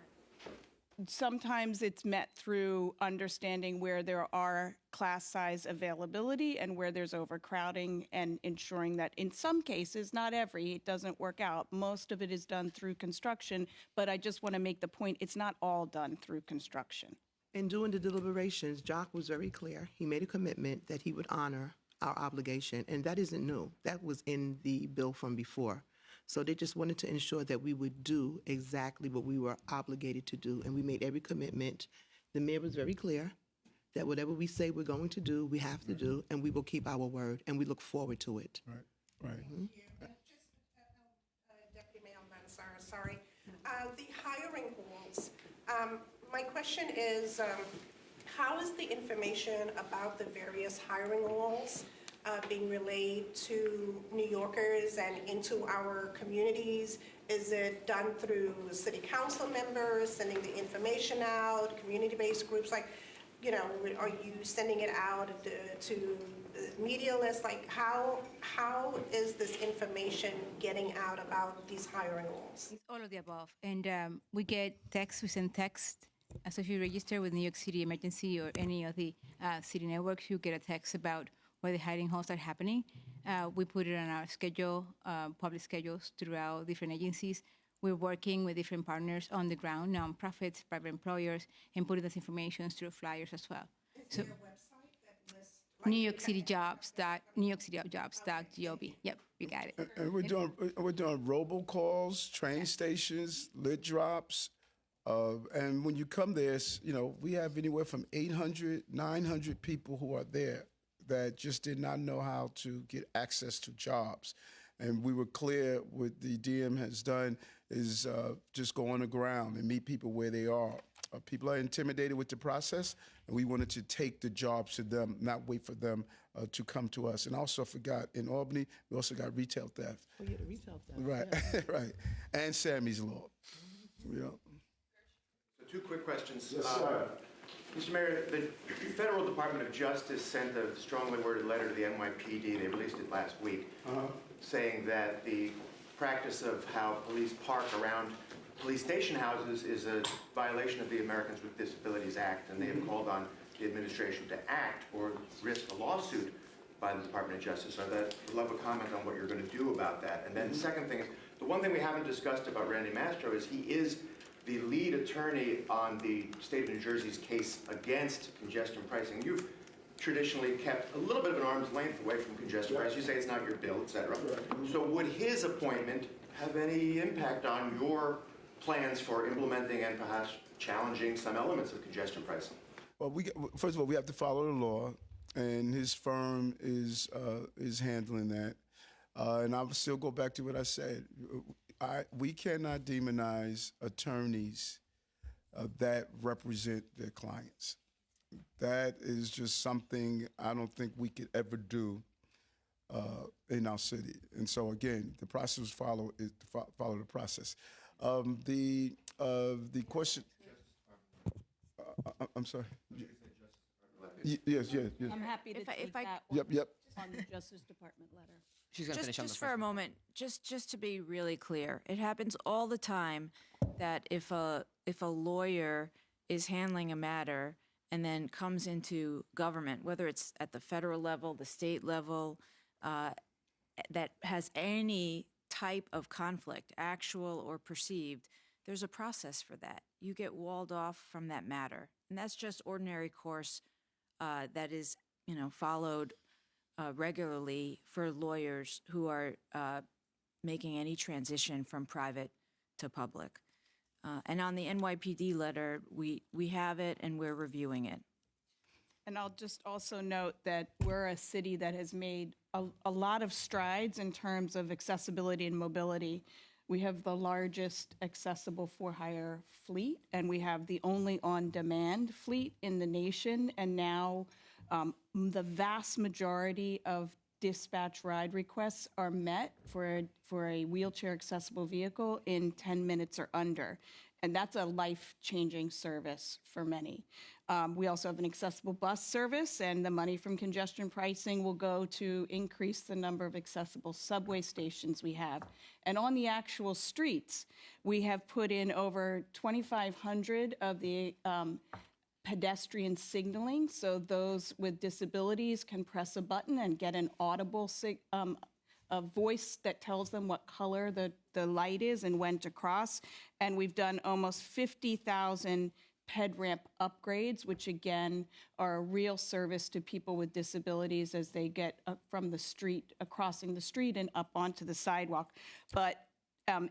Sometimes it's met through understanding where there are class size availability and where there's overcrowding and ensuring that in some cases, not every, it doesn't work out. Most of it is done through construction, but I just want to make the point, it's not all done through construction. And during the deliberations, Jock was very clear. He made a commitment that he would honor our obligation, and that isn't new. That was in the bill from before. So they just wanted to ensure that we would do exactly what we were obligated to do, and we made every commitment. The mayor was very clear that whatever we say we're going to do, we have to do, and we will keep our word, and we look forward to it. Right. Deputy Mayor Mansar, sorry. The hiring rules. My question is, how is the information about the various hiring rules being relayed to New Yorkers and into our communities? Is it done through city council members, sending the information out, community-based groups? Like, you know, are you sending it out to media lists? Like, how is this information getting out about these hiring rules? It's all of the above. And we get texts, we send text. So if you register with New York City Emergency or any of the city networks, you get a text about where the hiring halls are happening. We put it on our schedule, public schedules throughout different agencies. We're working with different partners on the ground, nonprofits, private employers, and putting those information through flyers as well. Is there a website that lists? New York City jobs.gov. Yep, you got it. And we're doing robocalls, train stations, lit drops. And when you come there, we have anywhere from 800, 900 people who are there that just did not know how to get access to jobs. And we were clear what the DM has done is just go on the ground and meet people where they are. People are intimidated with the process, and we wanted to take the jobs to them, not wait for them to come to us. And also, I forgot, in Albany, we also got retail theft. Oh, yeah, the retail theft. Right, right. And Sammy's Law. Yeah. So 2 quick questions. Yes, sir. Mr. Mayor, the Federal Department of Justice sent a strongly worded letter to the NYPD. They released it last week, saying that the practice of how police park around police station houses is a violation of the Americans with Disabilities Act, and they have called on the administration to act or risk a lawsuit by the Department of Justice. So I'd love a comment on what you're going to do about that. And then the second thing is, the one thing we haven't discussed about Randy Mastro is he is the lead attorney on the state of New Jersey's case against congestion pricing. You've traditionally kept a little bit of an arm's length away from congestion pricing. You say it's not your bill, et cetera. So would his appointment have any impact on your plans for implementing and perhaps challenging some elements of congestion pricing? Well, first of all, we have to follow the law, and his firm is handling that. And I will still go back to what I said. We cannot demonize attorneys that represent their clients. That is just something I don't think we could ever do in our city. And so again, the process follow the process. The question. I'm sorry. Yes. I'm happy to take that Yep. on the Justice Department letter. She's going to finish on the Just for a moment, just to be really clear, it happens all the time that if a lawyer is handling a matter and then comes into government, whether it's at the federal level, the state level, that has any type of conflict, actual or perceived, there's a process for that. You get walled off from that matter, and that's just ordinary course that is, followed regularly for lawyers who are making any transition from private to public. And on the NYPD letter, we have it and we're reviewing it. And I'll just also note that we're a city that has made a lot of strides in terms of accessibility and mobility. We have the largest accessible for-hire fleet, and we have the only on-demand fleet in the nation. And now the vast majority of dispatch ride requests are met for a wheelchair-accessible vehicle in 10 minutes or under. And that's a life-changing service for many. We also have an accessible bus service, and the money from congestion pricing will go to increase the number of accessible subway stations we have. And on the actual streets, we have put in over 2,500 of the pedestrian signaling, so those with disabilities can press a button and get an audible a voice that tells them what color the light is and when to cross. And we've done almost 50,000 ped ramp upgrades, which again are a real service to people with disabilities as they get up from the street, crossing the street and up onto the sidewalk. But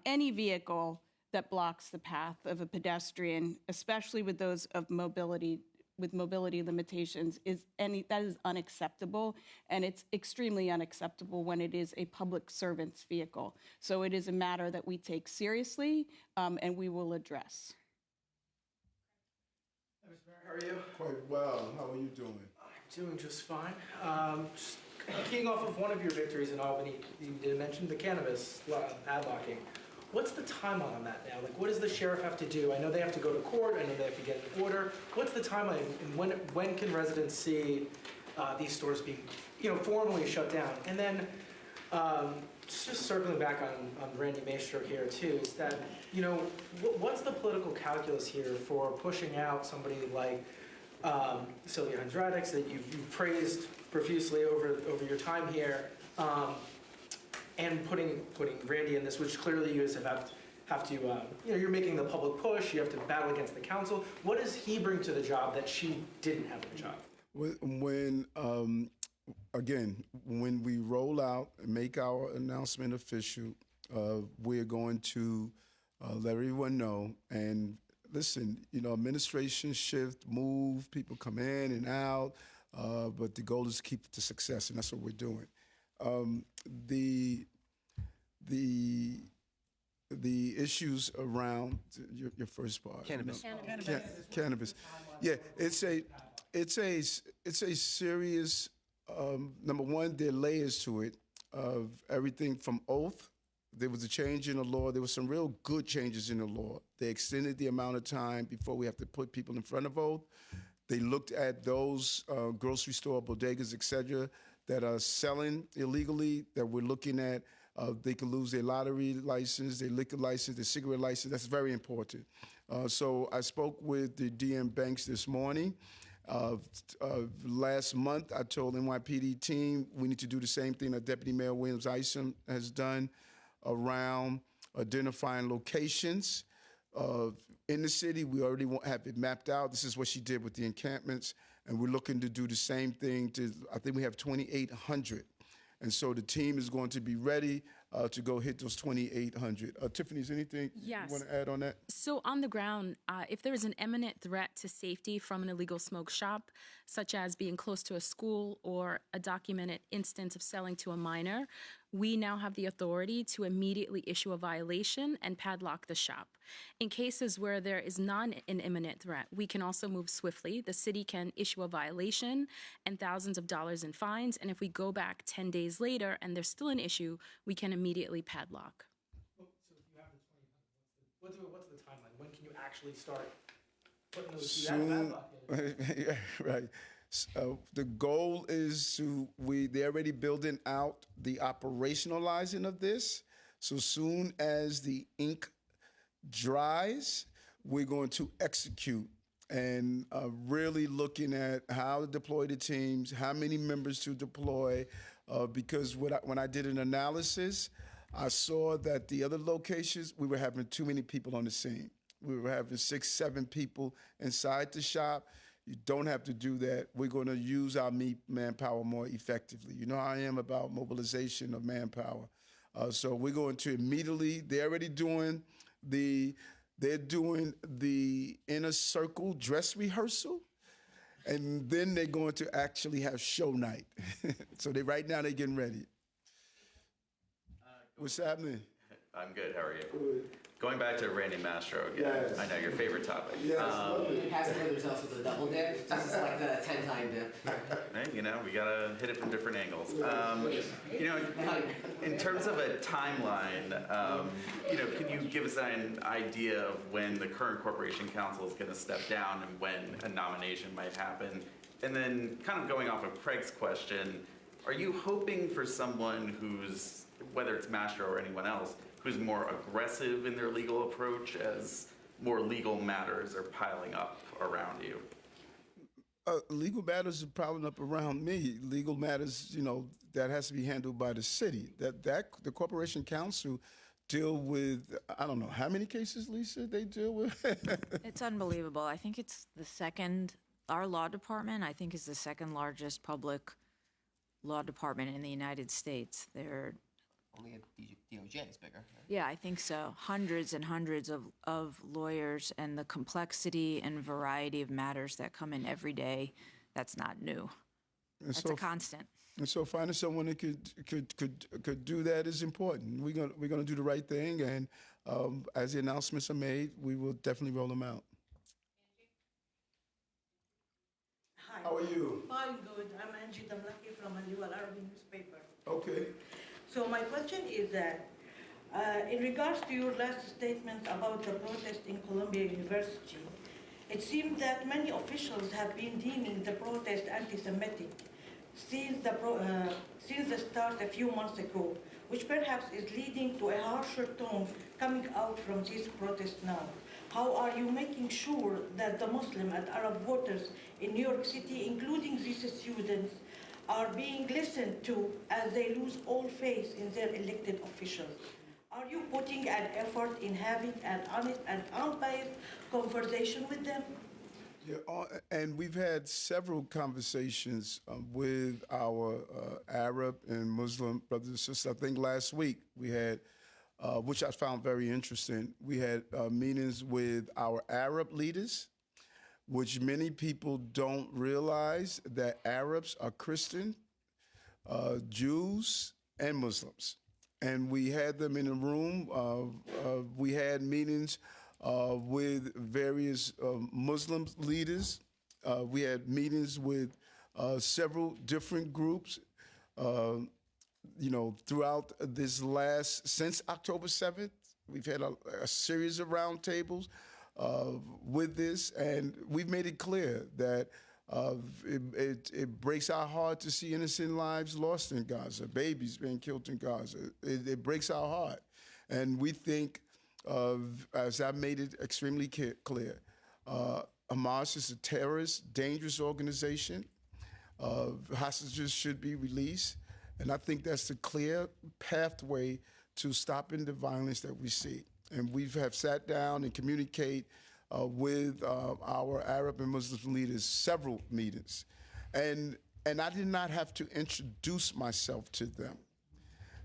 any vehicle that blocks the path of a pedestrian, especially with those of mobility limitations, that is unacceptable, and it's extremely unacceptable when it is a public servant's vehicle. So it is a matter that we take seriously, and we will address. How are you? Quite well. How are you doing? I'm doing just fine. Just keying off of one of your victories in Albany, you did mention the cannabis padlocking. What's the timeline on that now? Like, what does the sheriff have to do? I know they have to go to court. I know they have to get an order. What's the timeline, and when can residents see these stores being, formally shut down? And then, just circling back on Randy Mastro here too, is that, what's the political calculus here for pushing out somebody like Sylvia Radic that you've praised profusely over your time here, and putting Randy in this, which clearly you guys have to, you're making the public push, you have to battle against the council. What does he bring to the job that she didn't have in the job? When we roll out and make our announcement official, we're going to let everyone know. And listen, administration shift, move, people come in and out, but the goal is to keep the success, and that's what we're doing. The issues around your first part. Cannabis. Cannabis. Yeah, it's a serious. Number one, there are layers to it of everything from oath. There was a change in the law. There were some real good changes in the law. They extended the amount of time before we have to put people in front of oath. They looked at those grocery store, bodegas, et cetera, that are selling illegally, that we're looking at. They could lose their lottery license, their liquor license, their cigarette license. That's very important. So I spoke with the DM Banks this morning. Last month, I told NYPD team we need to do the same thing that Deputy Mayor Williams Isom has done around identifying locations in the city. We already have it mapped out. This is what she did with the encampments, and we're looking to do the same thing. I think we have 2,800. And so the team is going to be ready to go hit those 2,800. Tiffany, is anything you want to add on that? So on the ground, if there is an imminent threat to safety from an illegal smoke shop, such as being close to a school or a documented instance of selling to a minor, we now have the authority to immediately issue a violation and padlock the shop. In cases where there is not an imminent threat, we can also move swiftly. The city can issue a violation and thousands of dollars in fines. And if we go back 10 days later and there's still an issue, we can immediately padlock. So if you have the 2,800, what's the timeline? When can you actually start putting those Soon, yeah, right. The goal is they're already building out the operationalizing of this. So soon as the ink dries, we're going to execute and really looking at how to deploy the teams, how many members to deploy, because when I did an analysis, I saw that the other locations, we were having too many people on the scene. We were having 6, 7 people inside the shop. You don't have to do that. We're going to use our manpower more effectively. You know how I am about mobilization of manpower. So we're going to immediately, they're already doing they're doing the inner circle dress rehearsal, and then they're going to actually have show night. So right now they're getting ready. What's happening? I'm good. How are you? Good. Going back to Randy Mastro again. Yes. I know your favorite topic. Yes, Passing the results with a double dip. This is like the 10-time dip. Hey, we gotta hit it from different angles. In terms of a timeline, can you give us an idea of when the current corporation counsel is gonna step down and when a nomination might happen? And then kind of going off of Craig's question, are you hoping for someone who's, whether it's Mastro or anyone else, who's more aggressive in their legal approach as more legal matters are piling up around you? Legal matters are piling up around me. Legal matters, that has to be handled by the city. The corporation counsel deal with, I don't know, how many cases, Lisa, they deal with? It's unbelievable. I think it's our law department, I think, is the second largest public law department in the United States. Only at DOJ is bigger. Right? Yeah, I think so. Hundreds and hundreds of lawyers and the complexity and variety of matters that come in every day, that's not new. And That's a constant. And so finding someone that could do that is important. We're gonna do the right thing, and as the announcements are made, we will definitely roll them out. Hi. How are you? Fine, good. I'm Angie Damlaki from a New Arabic newspaper. Okay. So my question is that, in regards to your last statement about the protest in Columbia University, it seems that many officials have been deeming the protest anti-Semitic since the start a few months ago, which perhaps is leading to a harsher tone coming out from these protests now. How are you making sure that the Muslim and Arab voters in New York City, including these students, are being listened to as they lose all faith in their elected officials? Are you putting an effort in having an honest and unbiased conversation with them? Yeah, and we've had several conversations with our Arab and Muslim brothers and sisters. I think last week we had, which I found very interesting, we had meetings with our Arab leaders, which many people don't realize that Arabs are Christian, Jews, and Muslims. And we had them in a room. We had meetings with various Muslim leaders. We had meetings with several different groups, throughout since October 7th. We've had a series of roundtables with this, and we've made it clear that it breaks our heart to see innocent lives lost in Gaza, babies being killed in Gaza. It breaks our heart. And we think, as I made it extremely clear, Hamas is a terrorist, dangerous organization. Hostages should be released. And I think that's the clear pathway to stopping the violence that we see. And we have sat down and communicate with our Arab and Muslim leaders, several meetings. And I did not have to introduce myself to them.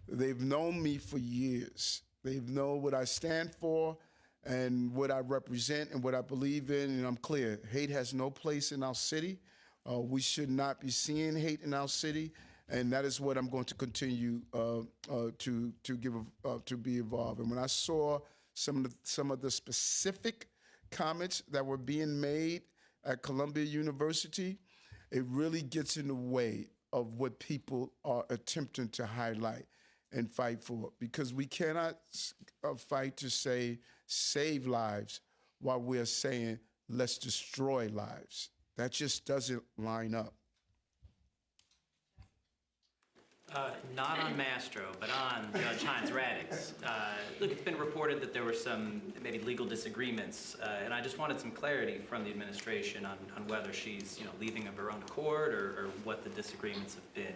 They've known me for years. They know what I stand for and what I represent and what I believe in, and I'm clear. Hate has no place in our city. We should not be seeing hate in our city, and that is what I'm going to continue to be involved. And when I saw some of the specific comments that were being made at Columbia University, it really gets in the way of what people are attempting to highlight and fight for, because we cannot fight to say save lives while we're saying let's destroy lives. That just doesn't line up. Not on Mastro, but on Judge Hines Radic's. Look, it's been reported that there were some maybe legal disagreements, and I just wanted some clarity from the administration on whether she's leaving of her own accord or what the disagreements have been.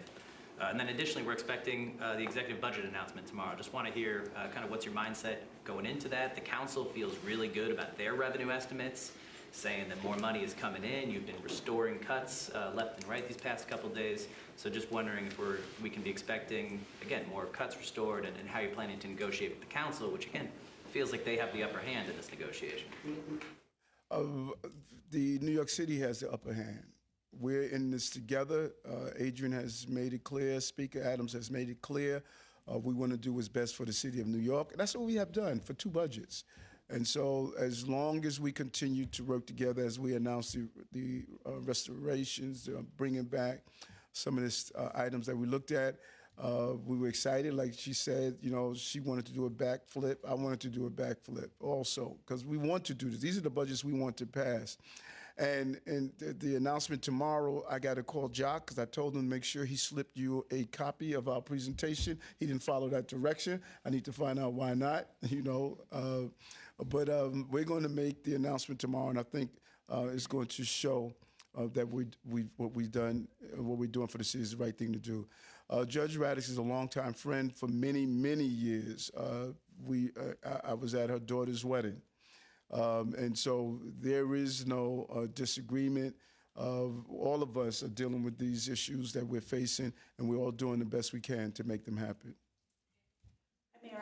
And then additionally, we're expecting the executive budget announcement tomorrow. Just want to hear kind of what's your mindset going into that. The council feels really good about their revenue estimates, saying that more money is coming in. You've been restoring cuts left and right these past couple days. So just wondering if we can be expecting, again, more cuts restored and how you're planning to negotiate with the council, which again, feels like they have the upper hand in this negotiation. The New York City has the upper hand. We're in this together. Adrian has made it clear. Speaker Adams has made it clear. We want to do what's best for the city of New York. And that's what we have done for 2 budgets. And so as long as we continue to work together, as we announce the restorations, bringing back some of these items that we looked at, we were excited. Like she said, she wanted to do a backflip. I wanted to do a backflip also, because we want to do this. These are the budgets we want to pass. And the announcement tomorrow, I got to call Jock because I told him to make sure he slipped you a copy of our presentation. He didn't follow that direction. I need to find out why not, But we're going to make the announcement tomorrow, and I think it's going to show that what we've done, what we're doing for the city is the right thing to do. Judge Radic is a longtime friend for many, many years. I was at her daughter's wedding. And so there is no disagreement. All of us are dealing with these issues that we're facing, and we're all doing the best we can to make them happen.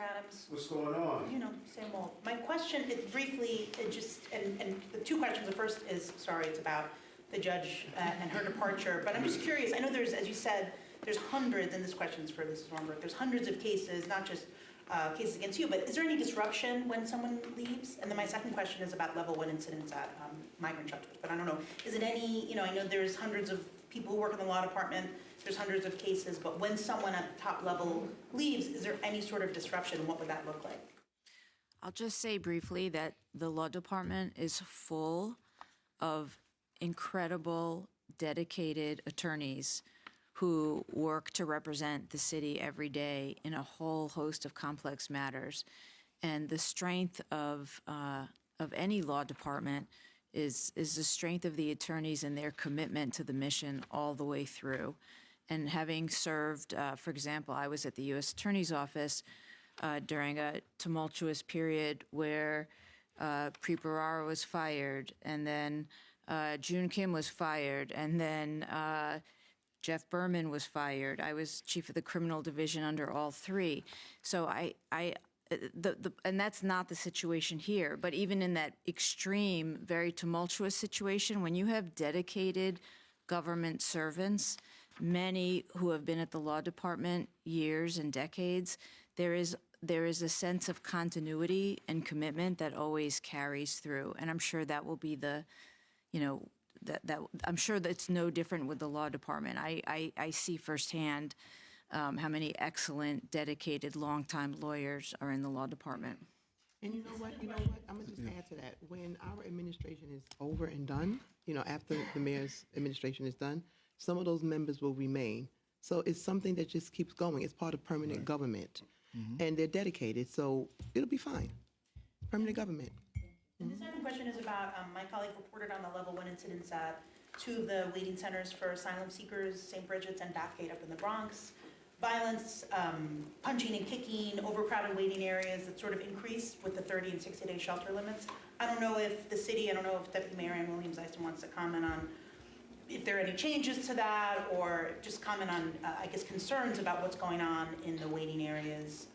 Adams. What's going on? You know, same old. My question is briefly, and the two questions. The first is, sorry, it's about the judge and her departure. But I'm just curious. I know there's, as you said, there's hundreds, and this question's for Mrs. Warnberg, there's hundreds of cases, not just cases against you, but is there any disruption when someone leaves? And then my second question is about level 1 incidents at migrant shelters. But I don't know, is it any, you know, I know there's hundreds of people who work in the law department, there's hundreds of cases, but when someone at the top level leaves, is there any sort of disruption? What would that look like? I'll just say briefly that the law department is full of incredible, dedicated attorneys who work to represent the city every day in a whole host of complex matters. And the strength of any law department is the strength of the attorneys and their commitment to the mission all the way through. And having served, for example, I was at the U.S. Attorney's Office during a tumultuous period where Preet Bharara was fired, and then June Kim was fired, and then Jeff Berman was fired. I was chief of the criminal division under all three. So and that's not the situation here. But even in that extreme, very tumultuous situation, when you have dedicated government servants, many who have been at the law department years and decades, there is a sense of continuity and commitment that always carries through. And I'm sure that will be the, you know, that I'm sure that's no different with the law department. I see firsthand how many excellent, dedicated, longtime lawyers are in the law department. And you know what? I'm gonna just add to that. When our administration is over and done, you know, after the mayor's administration is done, some of those members will remain. So it's something that just keeps going. It's part of permanent government, and they're dedicated. So it'll be fine. Permanent government. And the second question is about, my colleague reported on the level 1 incidents at two of the waiting centers for asylum seekers, St. Bridget's and Bathgate up in the Bronx. Violence, punching and kicking, overcrowded waiting areas that sort of increase with the 30 and 60-day shelter limits. I don't know if the city, I don't know if Deputy Mayor Ann Williams-Eiston wants to comment on if there are any changes to that, or just comment on, I guess, concerns about what's going on in the waiting areas.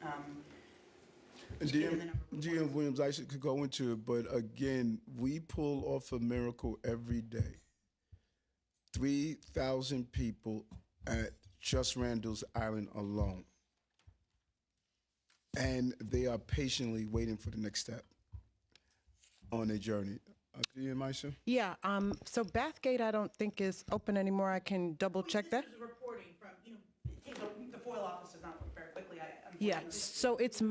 GM Williams, I could go into it, but again, we pull off a miracle every day. 3,000 people at just Randall's Island alone. And they are patiently waiting for the next step on their journey. GM Aisha? Yeah, so Bathgate I don't think is open anymore. I can double check that. This is reporting from, you know, the FOIL office is not very quickly. Yeah, so it's,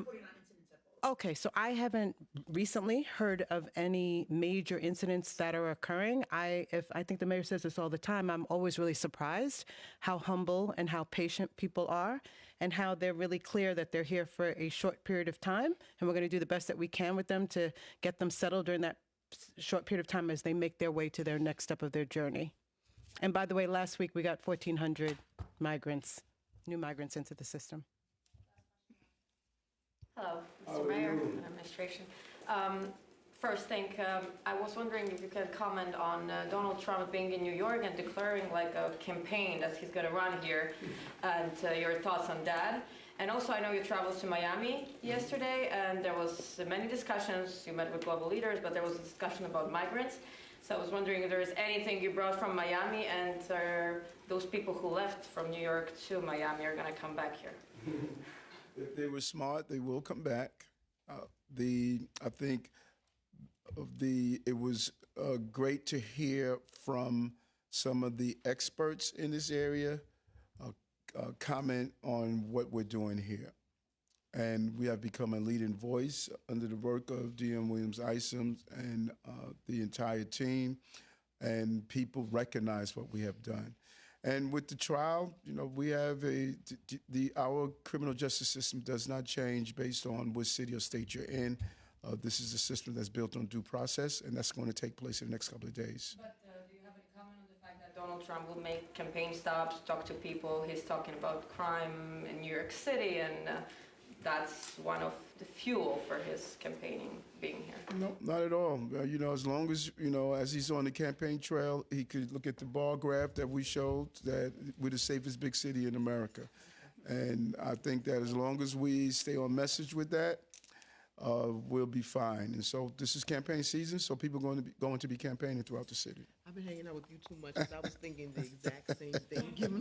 okay, so I haven't recently heard of any major incidents that are occurring. I think the mayor says this all the time, I'm always really surprised how humble and how patient people are, and how they're really clear that they're here for a short period of time, and we're going to do the best that we can with them to get them settled during that short period of time as they make their way to their next step of their journey. And by the way, last week we got 1,400 migrants, new migrants into the system. Hello, Mr. Mayor and Administration. First thing, I was wondering if you could comment on Donald Trump being in New York and declaring like a campaign that he's going to run here, and your thoughts on that. And also, I know you traveled to Miami yesterday, and there was many discussions. You met with global leaders, but there was a discussion about migrants. So I was wondering if there is anything you brought from Miami, and those people who left from New York to Miami are going to come back here. If they were smart, they will come back. I think it was great to hear from some of the experts in this area comment on what we're doing here. And we have become a leading voice under the work of DM Williams-Eiston and the entire team, and people recognize what we have done. And with the trial, you know, we have our criminal justice system does not change based on what city or state you're in. This is a system that's built on due process, and that's going to take place in the next couple of days. But do you have any comment on the fact that Donald Trump will make campaign stops, talk to people? He's talking about crime in New York City, and that's one of the fuel for his campaigning being here. No, not at all. You know, as long as, you know, as he's on the campaign trail, he could look at the bar graph that we showed that we're the safest big city in America. And I think that as long as we stay on message with that, we'll be fine. And so this is campaign season, so people are going to be campaigning throughout the city. I've been hanging out with you too much, 'cause I was thinking the exact same thing, given